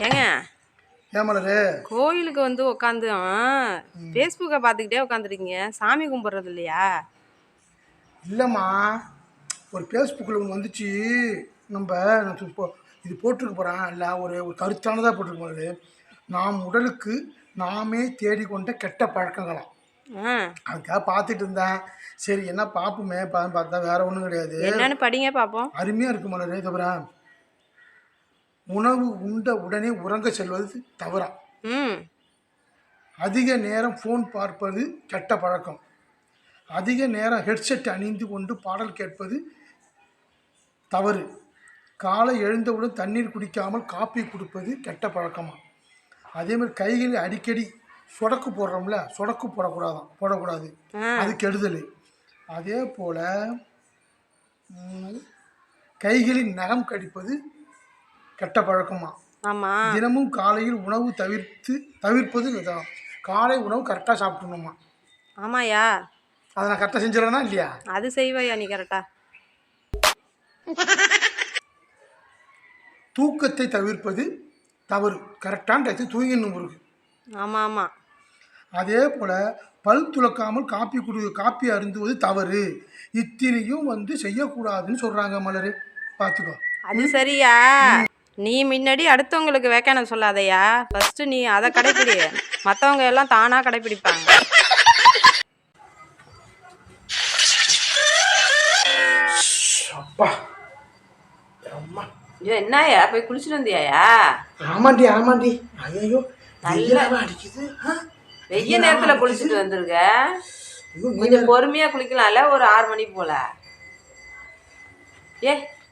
ஏங்க ஏமலரு கோயிலுக்கு வந்து உட்காந்து ஃபேஸ்புக்கை பார்த்துக்கிட்டே உட்காந்துருக்கீங்க. சாமி கும்பிட்றது இல்லையா? இல்லைம்மா, ஒரு ஃபேஸ்புக்கில் ஒன்று வந்துச்சு. நம்ம இப்போ இது போட்டிருக்க போகிறேன் இல்லை, ஒரு ஒரு கருத்தானதாக போட்டிருக்க போகிறது. நாம் உடலுக்கு நாமே தேடிக்கொண்ட கெட்ட பழக்கங்களாம். அதுக்காக பார்த்துட்டு இருந்தேன். சரி என்ன பார்ப்போமே பார்த்தா வேற ஒன்றும் கிடையாது. என்னன்னு படிங்க பார்ப்போம். அருமையாக இருக்கு மலரே. தவிர உணவு உண்ட உடனே உறங்க செல்வது தவறா. அதிக நேரம் ஃபோன் பார்ப்பது கெட்ட பழக்கம். அதிக நேரம் ஹெட்செட் அணிந்து கொண்டு பாடல் கேட்பது தவறு. காலை எழுந்தவுடன் தண்ணீர் குடிக்காமல் காப்பி கொடுப்பது கெட்ட பழக்கமா. அதே மாதிரி கைகளில் அடிக்கடி சொடக்கு போடுறோம்ல, சொடக்கு போடக்கூடாது, அது கெடுதல். அதே போல் கைகளில் நகம் கடிப்பது கெட்ட பழக்கமா. தினமும் காலையில் உணவு தவிர்ப்பது காலை உணவு கரெக்டாக சாப்பிடணுமா. ஆமாயா, அதை நான் கரெக்டாக செஞ்சிடறேனா இல்லையா? அது செய்வாயா நீ கரெக்டா. தூக்கத்தை தவிர்ப்பது தவறு. கரெக்டான டயத்துக்கு தூங்கிடணும் முருகு. ஆமாம் ஆமாம். அதே போல் பல் துளக்காமல் காப்பி அருந்துவது தவறு. இத்தனையும் செய்யக்கூடாதுன்னு சொல்கிறாங்க மலரு. பார்த்துக்கோ. அது சரியா? நீ முன்னாடி அடுத்தவங்களுக்கு வேக்கான சொல்லாதையா. ஃபஸ்ட்டு நீ அதை கடைப்பிடி, மற்றவங்க எல்லாம் தானாக கடைப்பிடிப்பாங்க. அப்பா என்னயா போய் குளிச்சுட்டு வந்தியாயா? ஆமாண்டி. ஐயோ நல்லா அடிக்குது. வெய்ய நேரத்துல குளிச்சுட்டு வந்திருக்க. கொஞ்சம் பொறுமையா குளிக்கலாம்ல, ஒரு 6 மணி போல.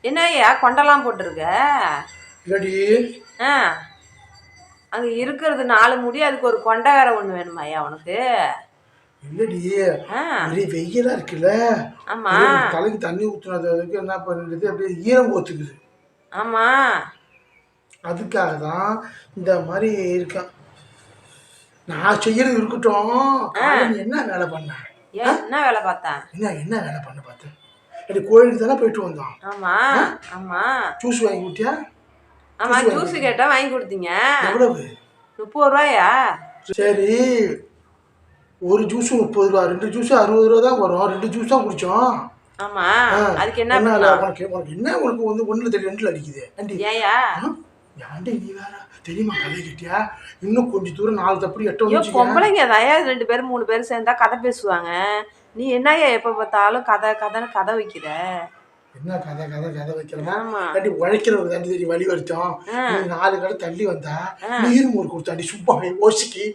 என்னய்யா கொண்டெல்லாம் போட்டிருக்க? அங்க இருக்கிறது 4 முடி, அதுக்கு ஒரு கொண்டை வேற ஒண்ணு வேணுமாயா உனக்கு? இல்லடி, வெயிலா இருக்குல்ல. ஆமா, தலைக்கு தண்ணி ஊத்துனதுக்கு என்ன பண்ணுறது, அப்படியே ஈரம் போத்துக்குது. ஆமா, அதுக்காக தான் இந்த மாதிரி இருக்கேன். நான் செய்யறது இருக்கட்டும். என்ன வேலை பண்ண? என்ன வேலை பார்த்தேன்? என்ன வேலை பண்ண பார்த்தேன்? கோயிலுக்கு தானே போயிட்டு வந்தோம். ஆமா ஆமா. ஜூஸ் வாங்கி கொடுத்தியா? ஆமா, ஜூஸ் கேட்டா வாங்கி கொடுத்தீங்க. எவ்வளவு? 30 ரூபாயா? சரி, ஒரு ஜூஸ் 30 ரூபா, 2 ஜூஸ் 60 ரூபா தான் வரும். 2 ஜூஸ் தான் குடிச்சோம். ஆமா, அதுக்கு என்ன உனக்கு என்ன? உனக்கு ஒண்ணுல தெரியல, 2ல அடிக்குது. ஏயா ஏன்டி நீ வேற தெரியுமா கதை கேட்டியா? இன்னும் கொஞ்சம் தூரம் 4 தப்படி 8 வந்து பொம்பளைங்க தயா 2 பேர் 3 பேர் சேர்ந்தா கதை பேசுவாங்க. நீ என்னய்யா எப்ப பார்த்தாலும் கதை வைக்கிற? என்ன கதை வைக்கிறேன்? உழைக்கிறவங்க தாண்டி தெரியும் வழி வருத்தம். 4 கடை தள்ளி வந்தா நீர் மோர் கொடுத்தாண்டி சும்மாவே ஓசிக்கி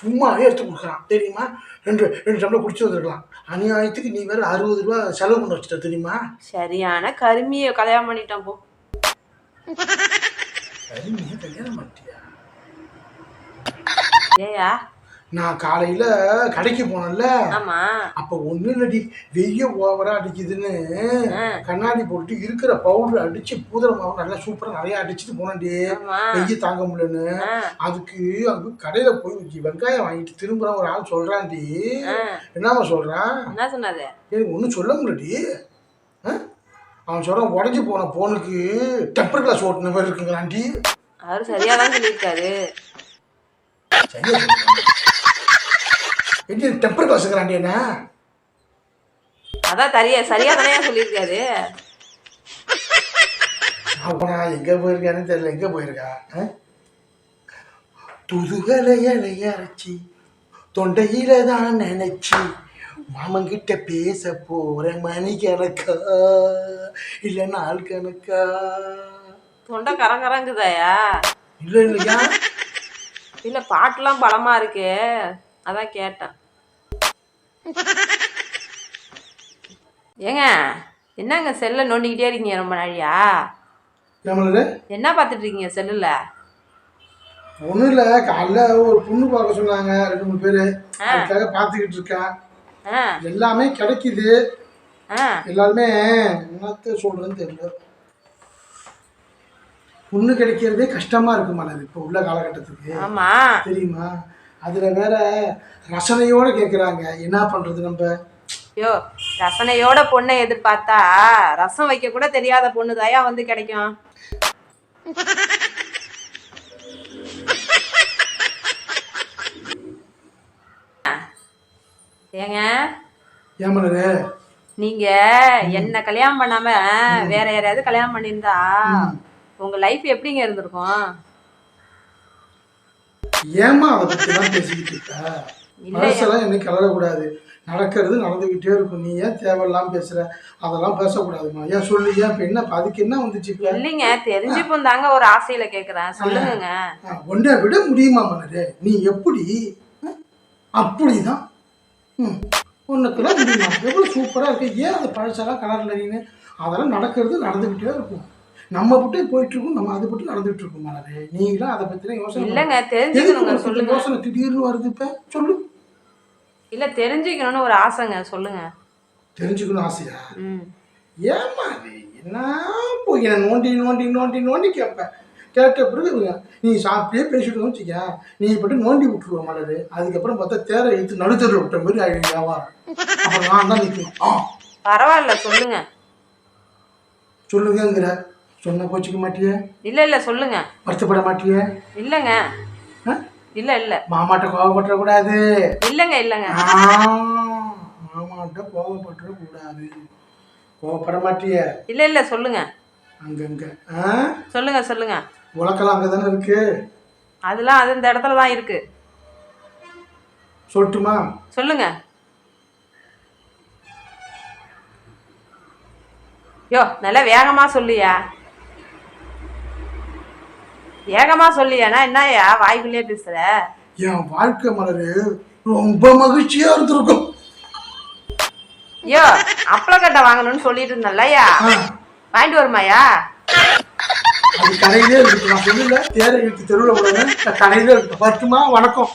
சும்மாவே எடுத்து கொடுக்குறான் தெரியுமா? 2 டம்ளர் குடிச்சு வந்துருக்கலாம். அநியாயத்துக்கு நீ வேற 60 ரூபா செலவு பண்ண வச்சுட்ட தெரியுமா? சரியான கருமியை கல்யாணம் பண்ணிட்டான் போ. கருமியை கல்யாணம் பண்ணிட்டியா? ஏயா நான் காலையில கடைக்கு போனேன்ல, அப்ப ஒண்ணு இல்லடி, வெய்ய ஓவரா அடிக்குதுன்னு கண்ணாடி போட்டு இருக்கிற பவுடர் அடிச்சு பூதர மாவு நல்லா சூப்பரா நிறைய அடிச்சுட்டு போனேன்டி. வெய்ய தாங்க முடியலன்னு. அதுக்கு அங்க கடையில போய் வெங்காயம் வாங்கிட்டு திரும்புற ஒரு ஆள் சொல்றான்டி. என்னமா சொல்றான்? என்ன சொன்னாரு? எனக்கு ஒன்னும் சொல்ல முடியலடி. அவன் சொல்றான், உடஞ்சி போன போனுக்கு டெம்பர் கிளாஸ் ஓட்டுன மாதிரி இருக்குங்களாண்டி. அவரு சரியாதான் சொல்லியிருக்காரு. டெம்பர் கிளாஸுங்கிறாண்டி. என்ன அதான் சரியா தானே சொல்லியிருக்காரு. அப்ப நான் எங்க போயிருக்கான்னு தெரியல. எங்க போயிருக்கா? துதுகலைய அரைச்சி தொண்டையில தான் நினைச்சு மாமங்கிட்ட பேச போறேன். மணி கணக்கா இல்ல நாள் கணக்கா? தொண்டை கரங்குதாயா? இல்லையா? இல்ல பாட்டுலாம் பலமா இருக்கு, அதான் கேட்டேன். ஏங்க என்னங்க செல்ல நோண்டிக்கிட்டே இருக்கீங்க ரொம்ப நாளியா? என்ன பார்த்துட்டு இருக்கீங்க செல்லுல? ஒன்றும் இல்லை, காலைல ஒரு பொண்ணு பார்க்க சொன்னாங்க 2-3 பேர். அதுக்காக பார்த்துக்கிட்டு இருக்கேன். எல்லாமே கிடைக்குது. எல்லாருமே என்னத்த சொல்றதுன்னு தெரியல. பொண்ணு கிடைக்கிறதே கஷ்டமா இருக்கு மலர் இப்போ உள்ள காலகட்டத்துக்கு. ஆமா தெரியுமா? அதுல வேற ரசனையோட கேக்குறாங்க. என்ன பண்றது நம்ம? ரசனையோட பொண்ணை எதிர்பார்த்தா ரசம் வைக்க கூட தெரியாத பொண்ணு தாயா கிடைக்கும். ஏங்க ஏன் மலரு? நீங்க என்ன கல்யாணம் பண்ணாம வேற யாரையாவது கல்யாணம் பண்ணியிருந்தா உங்க லைஃப் எப்படிங்க இருந்திருக்கும்? ஏமா அதை பத்தி எல்லாம் பேசிக்கிட்டு இருக்க? மனசெல்லாம் என்ன கிளறக்கூடாது. நடக்கிறது நடந்துகிட்டே இருக்கும். நீ ஏன் தேவையில்லாம பேசுற? அதெல்லாம் பேசக்கூடாதுமா. ஏன் சொல்லு, ஏன் இப்ப என்ன அதுக்கு என்ன வந்துச்சு இப்ப? இல்லைங்க, தெரிஞ்சுப்போம் தாங்க ஒரு ஆசையில கேக்குறேன், சொல்லுங்க. ஒன்றை விட முடியுமா மலரு? நீ எப்படி? அப்படிதான். ஒன்றுக்கெல்லாம் முடியுமா? எவ்வளவு சூப்பரா இருக்கு. ஏன் அந்த பழசெல்லாம் கலர்ல நீனு? அதெல்லாம் நடக்கிறது நடந்துகிட்டே இருக்கும். நம்ம விட்டு போயிட்டு இருக்கோம், நம்ம அதை பற்றி நடந்துட்டு இருக்கோம் மலரு. நீங்களாம் அதை பத்தின யோசனை இல்லங்க, எதுக்கு தெரிஞ்சுக்கணுங்க, உனக்கு இந்த சொல்லுங்க. யோசனை திடீர்னு வருது இப்ப? சொல்லு. இல்ல, தெரிஞ்சுக்கணும்னு ஒரு ஆசைங்க, சொல்லுங்க. தெரிஞ்சுக்கணும் ஆசையா? ம். ஏமா அது என்ன போய் என்ன நோண்டி நோண்டி நோண்டி நோண்டி கேட்பேன். கேட்ட பிறகு நீ சாப்பிட்டே பேசிட்டு வச்சுக்க, நீ இப்படி நோண்டி விட்டுருவ மலரு. அதுக்கப்புறம் பார்த்தா தேரை இழுத்து நடுத்தரில் விட்ட மாதிரி ஆயிடும் வியாபாரம். அப்புறம் நான் தான் நிற்கணும். பரவாயில்ல, சொல்லுங்க. சொல்லுங்கிற சொன்ன கோச்சிக்க மாட்டியே? இல்ல இல்ல, சொல்லுங்க. வருத்தப்பட மாட்டியே? இல்லங்க. இல்ல இல்ல. மாமாட்ட கோவப்பட்டுற கூடாது. இல்லங்க இல்லங்க. மாமாட்ட கோவப்பட்டுற கூடாது. கோவப்பட மாட்டியே? இல்ல இல்ல, சொல்லுங்க. அங்கங்க சொல்லுங்க சொல்லுங்க. உலக்கெல்லாம் அங்கதானே இருக்கு. அதெல்லாம் அது இந்த இடத்துல தான் இருக்கு. சொல்லட்டுமா? சொல்லுங்க. யோ, நல்லா வேகமா சொல்லியா. வேகமா சொல்லியானா என்னயா வாய்க்குள்ளே பேசுற? என் வாழ்க்கை மலரு ரொம்ப மகிழ்ச்சியா இருந்திருக்கும். யோ, அப்பளக்கட்டை வாங்கணும்னு சொல்லிட்டு இருந்தல்லையா, வாங்கிட்டு வருமாயா? அது கடையிலே இருக்கு. நான் சொல்லல தேரை இழுத்து தெருவில் விடுவேன். கடையிலே இருக்கு. வரட்டுமா? வணக்கம்.